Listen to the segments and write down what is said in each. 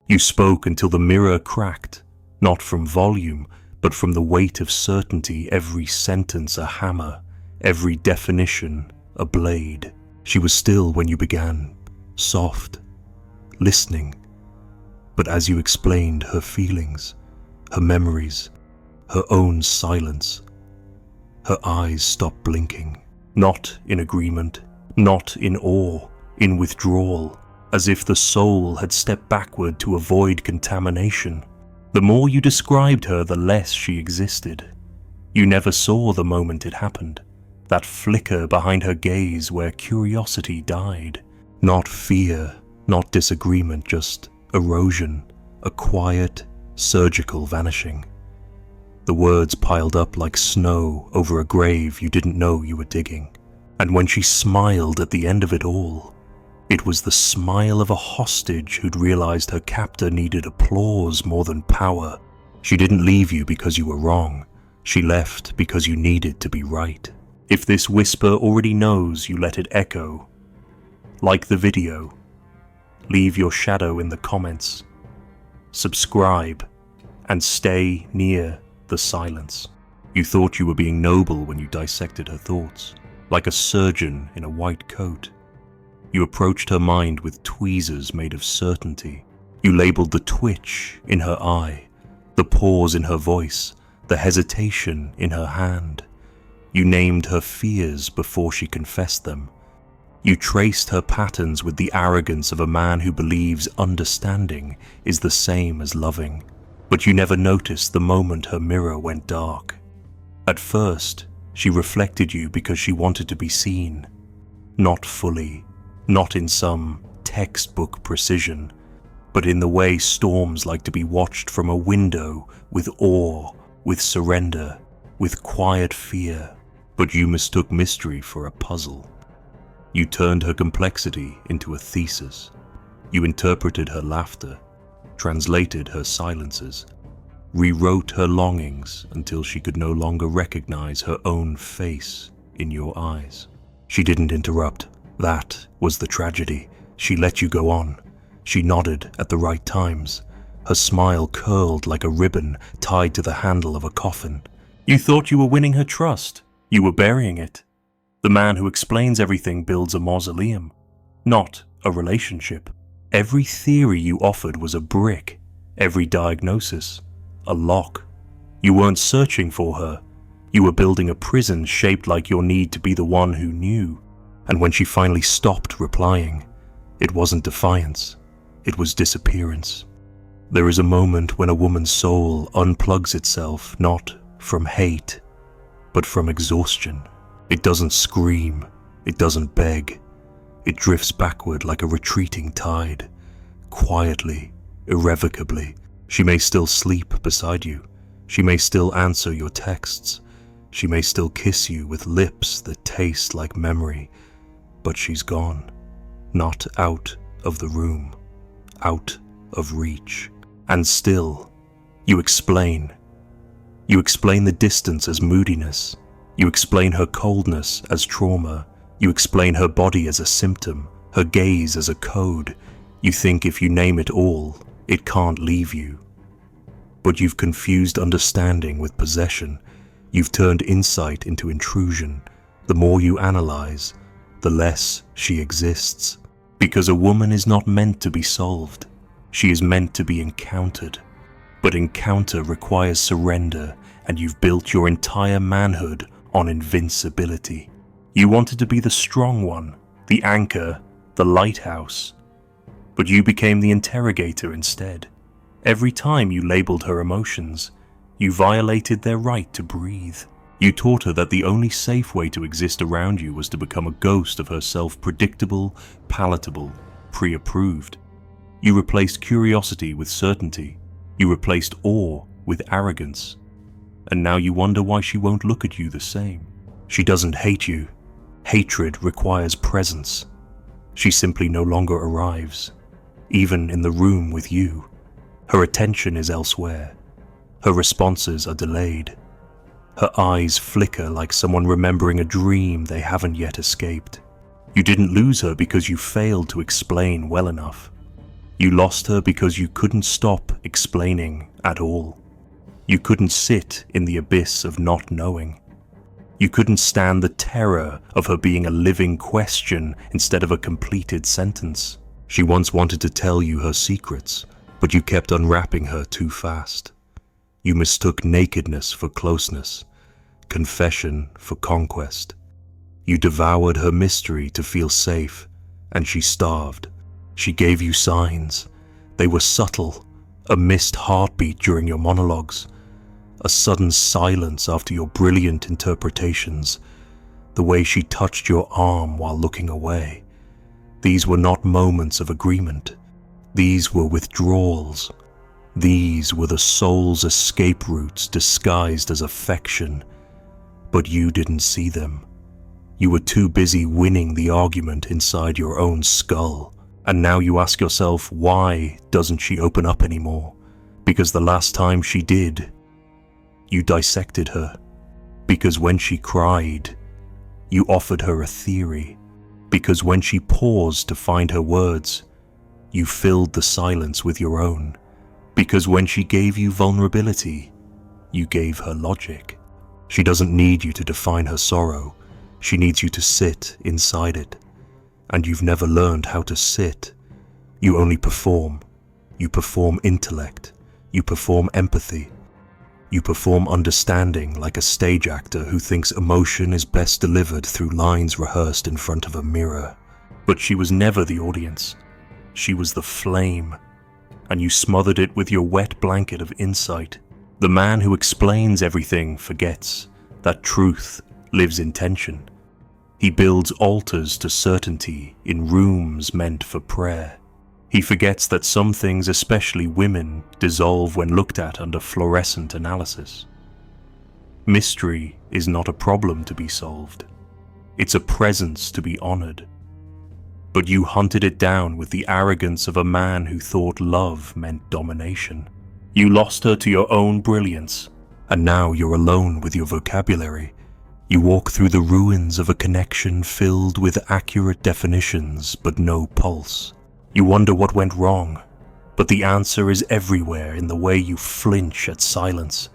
You spoke until the mirror cracked, not from volume, but from the weight of certainty, every sentence a hammer, every definition a blade. She was still when you began, soft, listening. But as you explained her feelings, her memories, her own silence, her eyes stopped blinking, not in agreement, not in awe, in withdrawal, as if the soul had stepped backward to avoid contamination. The more you described her, the less she existed. You never saw the moment it happened, that flicker behind her gaze where curiosity died. Not fear, not disagreement, just erosion, a quiet, surgical vanishing. The words piled up like snow over a grave you didn't know you were digging. And when she smiled at the end of it all, it was the smile of a hostage who'd realized her captor needed applause more than power. She didn't leave you because you were wrong. She left because you needed to be right. If this whisper already knows, you let it echo. Like the video. Leave your shadow in the comments. Subscribe and stay near the silence. You thought you were being noble when you dissected her thoughts, like a surgeon in a white coat. You approached her mind with tweezers made of certainty. You labeled the twitch in her eye, the pause in her voice, the hesitation in her hand. You named her fears before she confessed them. You traced her patterns with the arrogance of a man who believes understanding is the same as loving. But you never noticed the moment her mirror went dark. At first, she reflected you because she wanted to be seen. Not fully, not in some textbook precision, but in the way storms like to be watched from a window, with awe, with surrender, with quiet fear. But you mistook mystery for a puzzle. You turned her complexity into a thesis. You interpreted her laughter, translated her silences, rewrote her longings until she could no longer recognize her own face in your eyes. She didn't interrupt. That was the tragedy. She let you go on. She nodded at the right times. Her smile curled like a ribbon tied to the handle of a coffin. You thought you were winning her trust. You were burying it. The man who explains everything builds a mausoleum, not a relationship. Every theory you offered was a brick, every diagnosis, a lock. You weren't searching for her. You were building a prison shaped like your need to be the one who knew. And when she finally stopped replying, it wasn't defiance, it was disappearance. There is a moment when a woman's soul unplugs itself, not from hate, but from exhaustion. It doesn't scream, it doesn't beg. It drifts backward like a retreating tide, quietly, irrevocably. She may still sleep beside you. She may still answer your texts. She may still kiss you with lips that taste like memory. But she's gone, not out of the room, out of reach. And still, you explain. You explain the distance as moodiness. You explain her coldness as trauma. You explain her body as a symptom, her gaze as a code. You think if you name it all, it can't leave you. But you've confused understanding with possession. You've turned insight into intrusion. The more you analyze, the less she exists. Because a woman is not meant to be solved. She is meant to be encountered. But encounter requires surrender, and you've built your entire manhood on invincibility. You wanted to be the strong one, the anchor, the lighthouse. But you became the interrogator instead. Every time you labeled her emotions, you violated their right to breathe. You taught her that the only safe way to exist around you was to become a ghost of herself, predictable, palatable, pre-approved. You replaced curiosity with certainty. You replaced awe with arrogance. And now you wonder why she won't look at you the same. She doesn't hate you. Hatred requires presence. She simply no longer arrives, even in the room with you. Her attention is elsewhere. Her responses are delayed. Her eyes flicker like someone remembering a dream they haven't yet escaped. You didn't lose her because you failed to explain well enough. You lost her because you couldn't stop explaining at all. You couldn't sit in the abyss of not knowing. You couldn't stand the terror of her being a living question instead of a completed sentence. She once wanted to tell you her secrets, but you kept unwrapping her too fast. You mistook nakedness for closeness, confession for conquest. You devoured her mystery to feel safe, and she starved. She gave you signs. They were subtle, a missed heartbeat during your monologues, a sudden silence after your brilliant interpretations, the way she touched your arm while looking away. These were not moments of agreement. These were withdrawals. These were the soul's escape routes disguised as affection, but you didn't see them. You were too busy winning the argument inside your own skull. And now you ask yourself, why doesn't she open up anymore? Because the last time she did, you dissected her. Because when she cried, you offered her a theory. Because when she paused to find her words, you filled the silence with your own. Because when she gave you vulnerability, you gave her logic. She doesn't need you to define her sorrow. She needs you to sit inside it. And you've never learned how to sit. You only perform. You perform intellect. You perform empathy. You perform understanding like a stage actor who thinks emotion is best delivered through lines rehearsed in front of a mirror. But she was never the audience. She was the flame, and you smothered it with your wet blanket of insight. The man who explains everything forgets that truth lives in tension. He builds altars to certainty in rooms meant for prayer. He forgets that some things, especially women, dissolve when looked at under fluorescent analysis. Mystery is not a problem to be solved. It's a presence to be honored. But you hunted it down with the arrogance of a man who thought love meant domination. You lost her to your own brilliance, and now you're alone with your vocabulary. You walk through the ruins of a connection filled with accurate definitions but no pulse. You wonder what went wrong, but the answer is everywhere in the way you flinch at silence,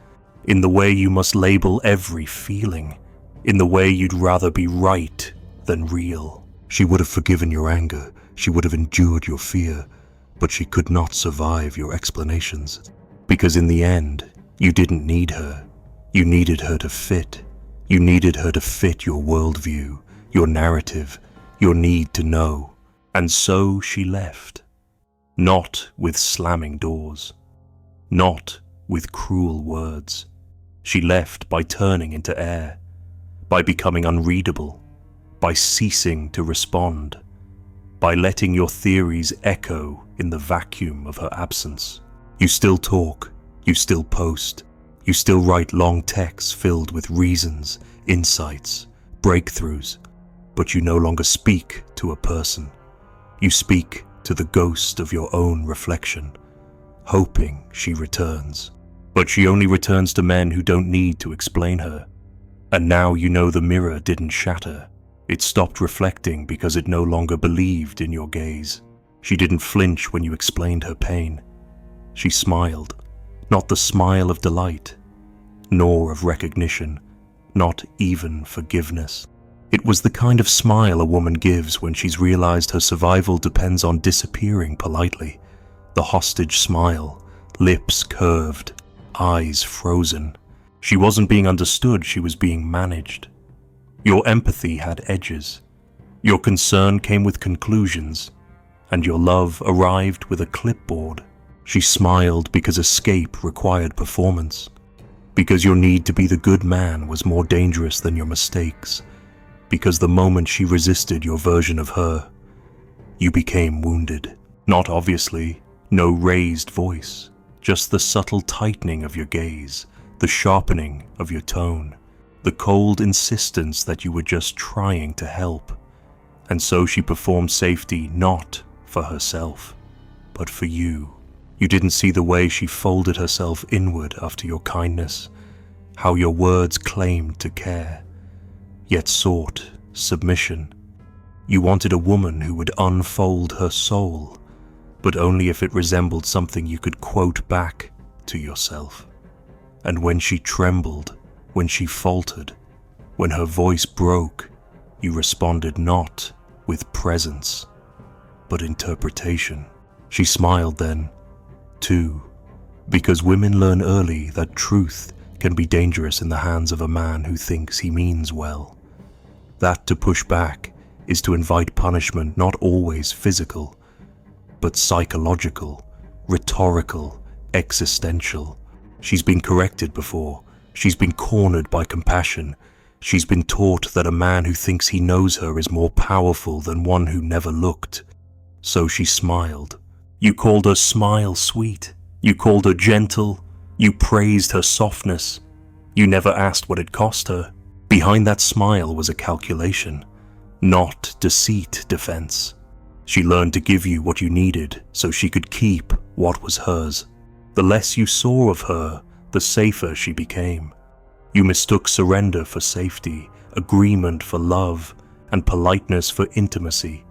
in the way you must label every feeling, in the way you'd rather be right than real. She would have forgiven your anger, she would have endured your fear, but she could not survive your explanations. Because in the end, you didn't need her. You needed her to fit. You needed her to fit your worldview, your narrative, your need to know. And so she left. Not with slamming doors. Not with cruel words. She left by turning into air, by becoming unreadable, by ceasing to respond, by letting your theories echo in the vacuum of her absence. You still talk, you still post, you still write long texts filled with reasons, insights, breakthroughs, but you no longer speak to a person. You speak to the ghost of your own reflection, hoping she returns. But she only returns to men who don't need to explain her. And now you know the mirror didn't shatter. It stopped reflecting because it no longer believed in your gaze. She didn't flinch when you explained her pain. She smiled, not the smile of delight, nor of recognition, not even forgiveness. It was the kind of smile a woman gives when she's realized her survival depends on disappearing politely. The hostage smile, lips curved, eyes frozen. She wasn't being understood, she was being managed. Your empathy had edges. Your concern came with conclusions, and your love arrived with a clipboard. She smiled because escape required performance, because your need to be the good man was more dangerous than your mistakes, because the moment she resisted your version of her, you became wounded. Not obviously, no raised voice, just the subtle tightening of your gaze, the sharpening of your tone, the cold insistence that you were just trying to help. And so she performed safety not for herself, but for you. You didn't see the way she folded herself inward after your kindness, how your words claimed to care, yet sought submission. You wanted a woman who would unfold her soul, but only if it resembled something you could quote back to yourself. And when she trembled, when she faltered, when her voice broke, you responded not with presence, but interpretation. She smiled then, too, because women learn early that truth can be dangerous in the hands of a man who thinks he means well. That to push back is to invite punishment not always physical, but psychological, rhetorical, existential. She's been corrected before. She's been cornered by compassion. She's been taught that a man who thinks he knows her is more powerful than one who never looked. So she smiled. You called her smile sweet. You called her gentle. You praised her softness. You never asked what it cost her. Behind that smile was a calculation, not deceit defense. She learned to give you what you needed so she could keep what was hers. The less you saw of her, the safer she became. You mistook surrender for safety, agreement for love, and politeness for intimacy.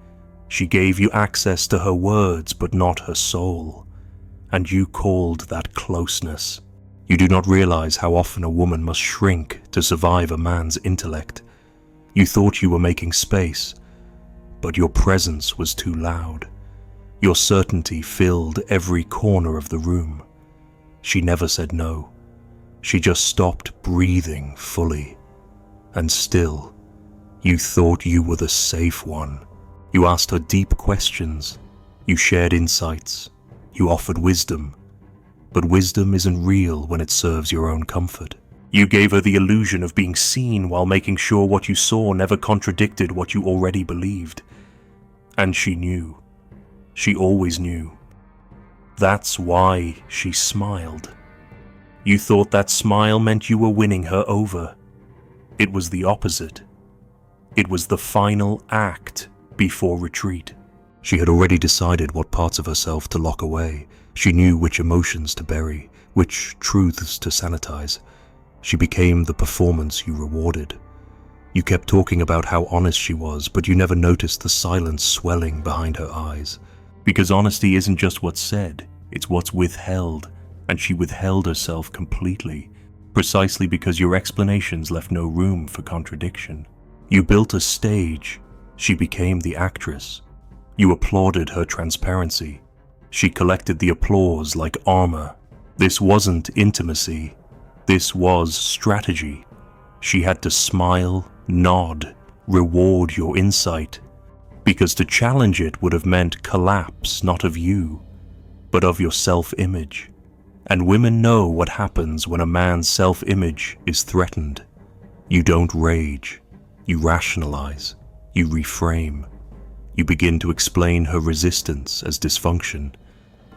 She gave you access to her words but not her soul, and you called that closeness. You do not realize how often a woman must shrink to survive a man's intellect. You thought you were making space, but your presence was too loud. Your certainty filled every corner of the room. She never said no. She just stopped breathing fully. And still, you thought you were the safe one. You asked her deep questions. You shared insights. You offered wisdom. But wisdom isn't real when it serves your own comfort. You gave her the illusion of being seen while making sure what you saw never contradicted what you already believed. And she knew. She always knew. That's why she smiled. You thought that smile meant you were winning her over. It was the opposite. It was the final act before retreat. She had already decided what parts of herself to lock away. She knew which emotions to bury, which truths to sanitize. She became the performance you rewarded. You kept talking about how honest she was, but you never noticed the silence swelling behind her eyes. Because honesty isn't just what's said, it's what's withheld, and she withheld herself completely, precisely because your explanations left no room for contradiction. You built a stage, she became the actress. You applauded her transparency. She collected the applause like armor. This wasn't intimacy. This was strategy. She had to smile, nod, reward your insight, because to challenge it would have meant collapse not of you, but of your self-image. And women know what happens when a man's self-image is threatened. You don't rage. You rationalize. You reframe. You begin to explain her resistance as dysfunction,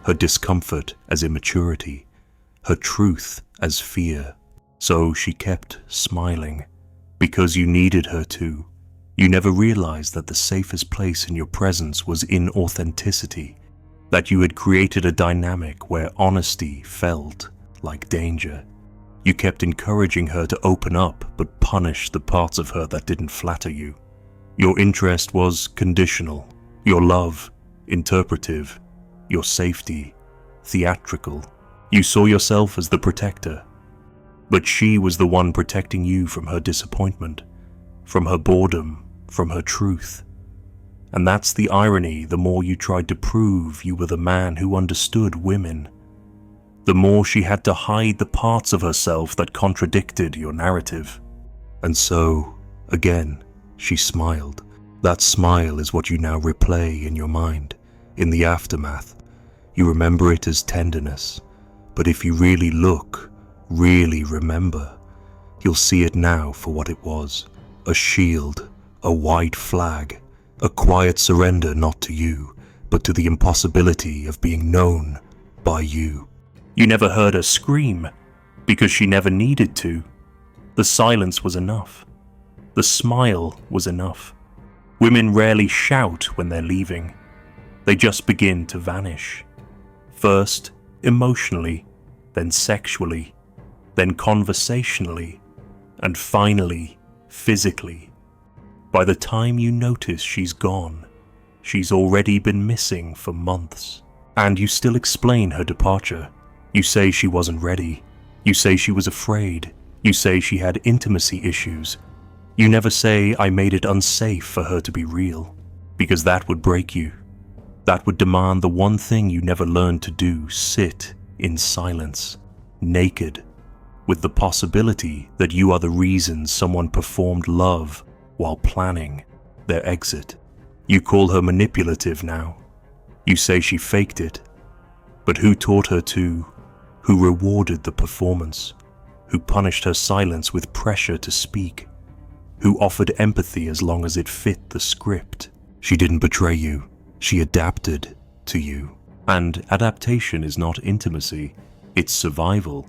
her discomfort as immaturity, her truth as fear. So she kept smiling, because you needed her to. You never realized that the safest place in your presence was in authenticity, that you had created a dynamic where honesty felt like danger. You kept encouraging her to open up but punish the parts of her that didn't flatter you. Your interest was conditional, your love interpretive, your safety theatrical. You saw yourself as the protector, but she was the one protecting you from her disappointment, from her boredom, from her truth. And that's the irony. The more you tried to prove you were the man who understood women, the more she had to hide the parts of herself that contradicted your narrative. And so, again, she smiled. That smile is what you now replay in your mind, in the aftermath. You remember it as tenderness, but if you really look, really remember, you'll see it now for what it was. A shield, a white flag, a quiet surrender not to you, but to the impossibility of being known by you. You never heard her scream, because she never needed to. The silence was enough. The smile was enough. Women rarely shout when they're leaving. They just begin to vanish. First, emotionally, then sexually, then conversationally, and finally, physically. By the time you notice she's gone, she's already been missing for months. And you still explain her departure. You say she wasn't ready. You say she was afraid. You say she had intimacy issues. You never say, I made it unsafe for her to be real, because that would break you. That would demand the one thing you never learned to do: sit in silence, naked, with the possibility that you are the reason someone performed love while planning their exit. You call her manipulative now. You say she faked it. But who taught her to? Who rewarded the performance? Who punished her silence with pressure to speak? Who offered empathy as long as it fit the script? She didn't betray you. She adapted to you. And adaptation is not intimacy, it's survival.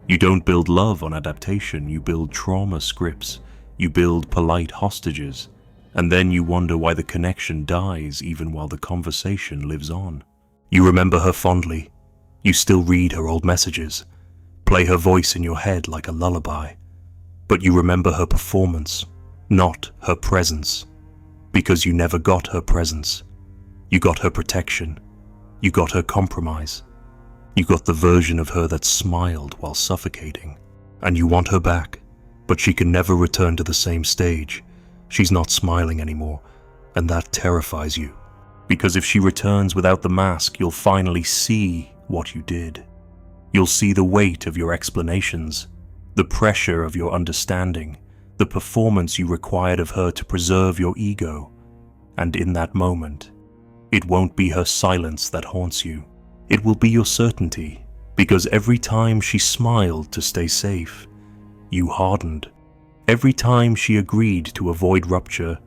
You don't build love on adaptation, you build trauma scripts, you build polite hostages, and then you wonder why the connection dies even while the conversation lives on. You remember her fondly. You still read her old messages, play her voice in your head like a lullaby. But you remember her performance, not her presence, because you never got her presence. You got her protection. You got her compromise. You got the version of her that smiled while suffocating. And you want her back, but she can never return to the same stage. She's not smiling anymore, and that terrifies you. Because if she returns without the mask, you'll finally see what you did. You'll see the weight of your explanations, the pressure of your understanding, the performance you required of her to preserve your ego. And in that moment, it won't be her silence that haunts you. It will be your certainty, because every time she smiled to stay safe, you hardened. Every time she agreed to avoid rupture,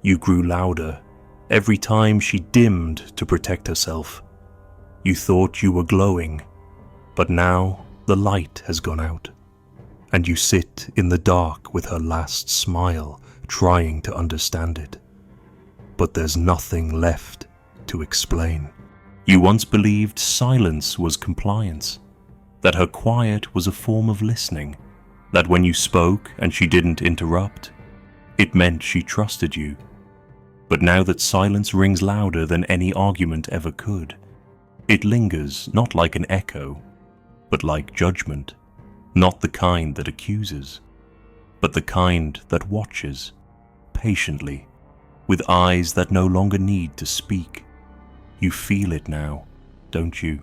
you grew louder. Every time she dimmed to protect herself, you thought you were glowing. But now the light has gone out, and you sit in the dark with her last smile, trying to understand it. But there's nothing left to explain. You once believed silence was compliance, that her quiet was a form of listening, that when you spoke and she didn't interrupt, it meant she trusted you. But now that silence rings louder than any argument ever could, it lingers not like an echo, but like judgment, not the kind that accuses, but the kind that watches, patiently, with eyes that no longer need to speak. You feel it now, don't you?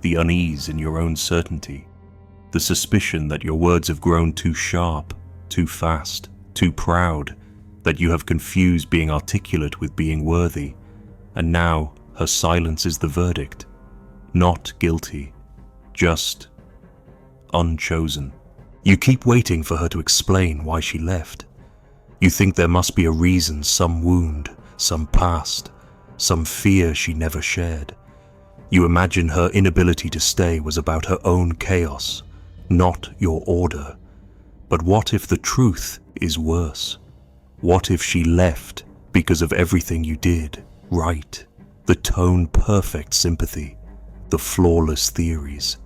The unease in your own certainty, the suspicion that your words have grown too sharp, too fast, too proud, that you have confused being articulate with being worthy, and now her silence is the verdict. Not guilty, just unchosen. You keep waiting for her to explain why she left. You think there must be a reason, some wound, some past, some fear she never shared. You imagine her inability to stay was about her own chaos, not your order. But what if the truth is worse? What if she left because of everything you did right? The tone-perfect sympathy, the flawless theories,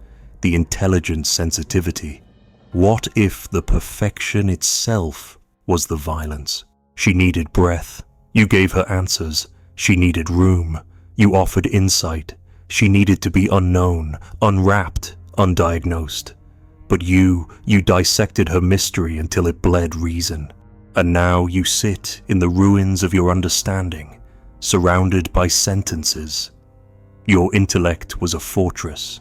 the intelligent sensitivity. What if the perfection itself was the violence? She needed breath. You gave her answers. She needed room. You offered insight. She needed to be unknown, unwrapped, undiagnosed. But you dissected her mystery until it bled reason. And now you sit in the ruins of your understanding, surrounded by sentences. Your intellect was a fortress,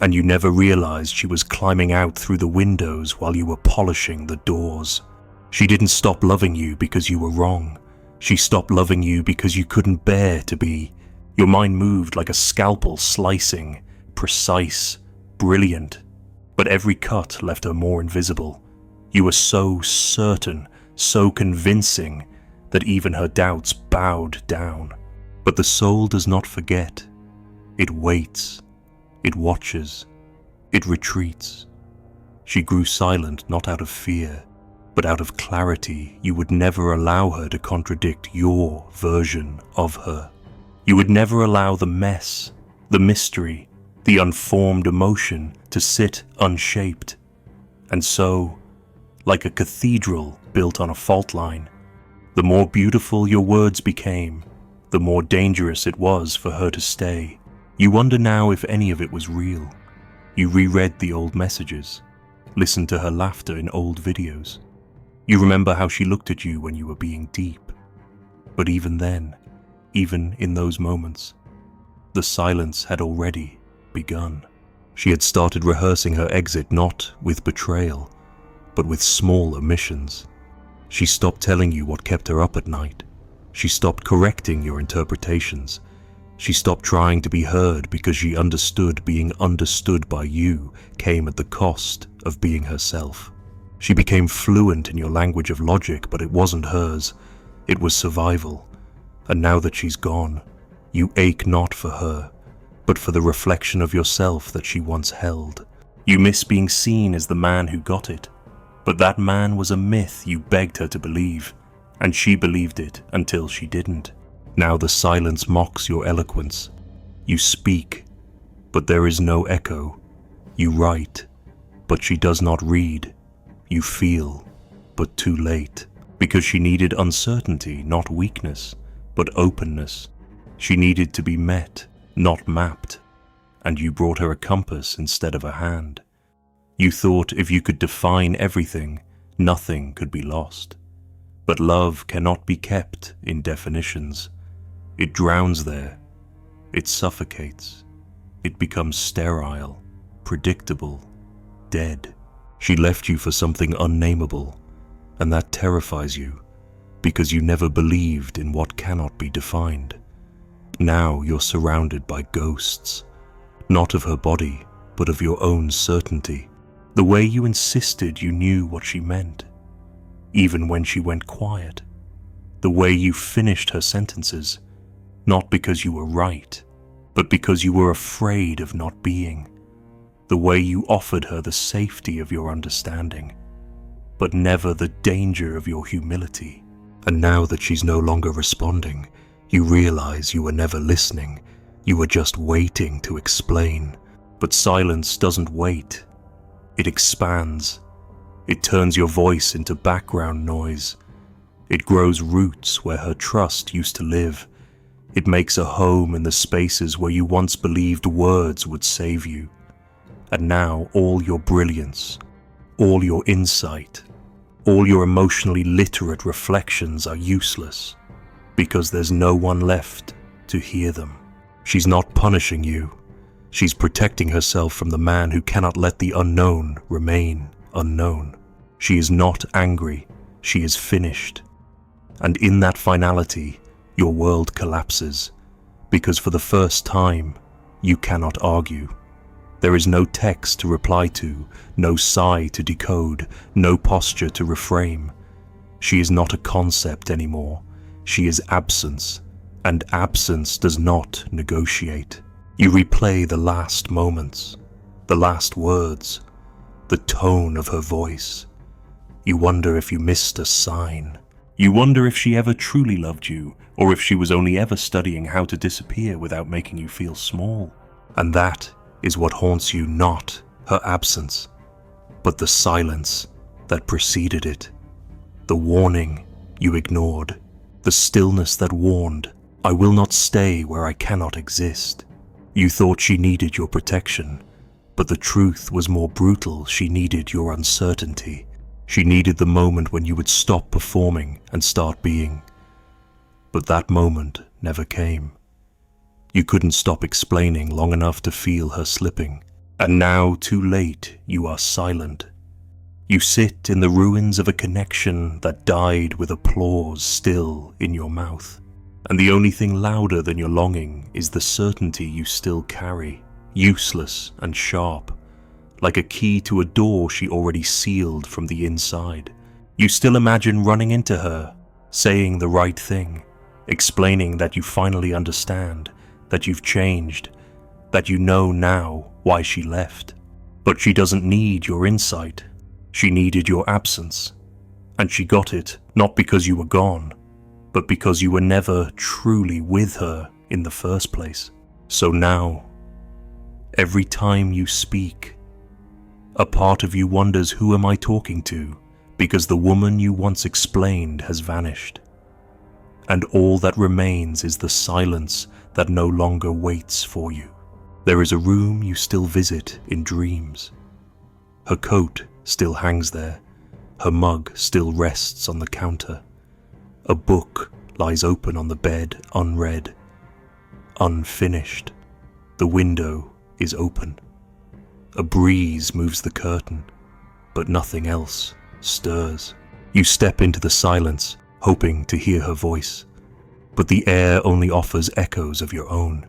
and you never realized she was climbing out through the windows while you were polishing the doors. She didn't stop loving you because you were wrong. She stopped loving you because you couldn't bear to be. Your mind moved like a scalpel slicing, precise, brilliant. But every cut left her more invisible. You were so certain, so convincing, that even her doubts bowed down. But the soul does not forget. It waits. It watches. It retreats. She grew silent not out of fear, but out of clarity. You would never allow her to contradict your version of her. You would never allow the mess, the mystery, the unformed emotion to sit unshaped. And so, like a cathedral built on a fault line, the more beautiful your words became, the more dangerous it was for her to stay. You wonder now if any of it was real. You reread the old messages, listened to her laughter in old videos. You remember how she looked at you when you were being deep. But even then, even in those moments, the silence had already begun. She had started rehearsing her exit not with betrayal, but with small omissions. She stopped telling you what kept her up at night. She stopped correcting your interpretations. She stopped trying to be heard because she understood being understood by you came at the cost of being herself. She became fluent in your language of logic, but it wasn't hers. It was survival. And now that she's gone, you ache not for her, but for the reflection of yourself that she once held. You miss being seen as the man who got it. But that man was a myth you begged her to believe, and she believed it until she didn't. Now the silence mocks your eloquence. You speak, but there is no echo. You write, but she does not read. You feel, but too late. Because she needed uncertainty, not weakness, but openness. She needed to be met, not mapped. And you brought her a compass instead of a hand. You thought if you could define everything, nothing could be lost. But love cannot be kept in definitions. It drowns there. It suffocates. It becomes sterile, predictable, dead. She left you for something unnameable, and that terrifies you, because you never believed in what cannot be defined. Now you're surrounded by ghosts, not of her body, but of your own certainty. The way you insisted you knew what she meant, even when she went quiet. The way you finished her sentences, not because you were right, but because you were afraid of not being. The way you offered her the safety of your understanding, but never the danger of your humility. And now that she's no longer responding, you realize you were never listening. You were just waiting to explain. But silence doesn't wait. It expands. It turns your voice into background noise. It grows roots where her trust used to live. It makes a home in the spaces where you once believed words would save you. And now all your brilliance, all your insight, all your emotionally literate reflections are useless because there's no one left to hear them. She's not punishing you. She's protecting herself from the man who cannot let the unknown remain unknown. She is not angry. She is finished. And in that finality, your world collapses, because for the first time, you cannot argue. There is no text to reply to, no sigh to decode, no posture to reframe. She is not a concept anymore. She is absence, and absence does not negotiate. You replay the last moments, the last words, the tone of her voice. You wonder if you missed a sign. You wonder if she ever truly loved you, or if she was only ever studying how to disappear without making you feel small. And that is what haunts you, not her absence, but the silence that preceded it. The warning you ignored, the stillness that warned, I will not stay where I cannot exist. You thought she needed your protection, but the truth was more brutal. She needed your uncertainty. She needed the moment when you would stop performing and start being. But that moment never came. You couldn't stop explaining long enough to feel her slipping. And now, too late, you are silent. You sit in the ruins of a connection that died with applause still in your mouth. And the only thing louder than your longing is the certainty you still carry, useless and sharp, like a key to a door she already sealed from the inside. You still imagine running into her, saying the right thing, explaining that you finally understand, that you've changed, that you know now why she left. But she doesn't need your insight. She needed your absence. And she got it not because you were gone, but because you were never truly with her in the first place. So now, every time you speak, a part of you wonders, who am I talking to? Because the woman you once explained has vanished. And all that remains is the silence that no longer waits for you. There is a room you still visit in dreams. Her coat still hangs there. Her mug still rests on the counter. A book lies open on the bed, unread, unfinished. The window is open. A breeze moves the curtain, but nothing else stirs. You step into the silence, hoping to hear her voice, but the air only offers echoes of your own,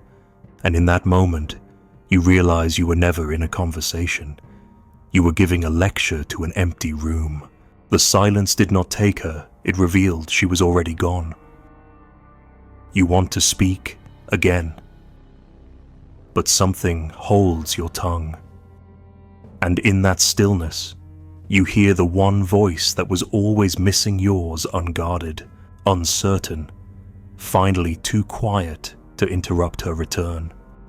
and in that moment, you realize you were never in a conversation. You were giving a lecture to an empty room. The silence did not take her, it revealed she was already gone. You want to speak again, but something holds your tongue. And in that stillness, you hear the one voice that was always missing yours, unguarded, uncertain, finally too quiet to interrupt her return.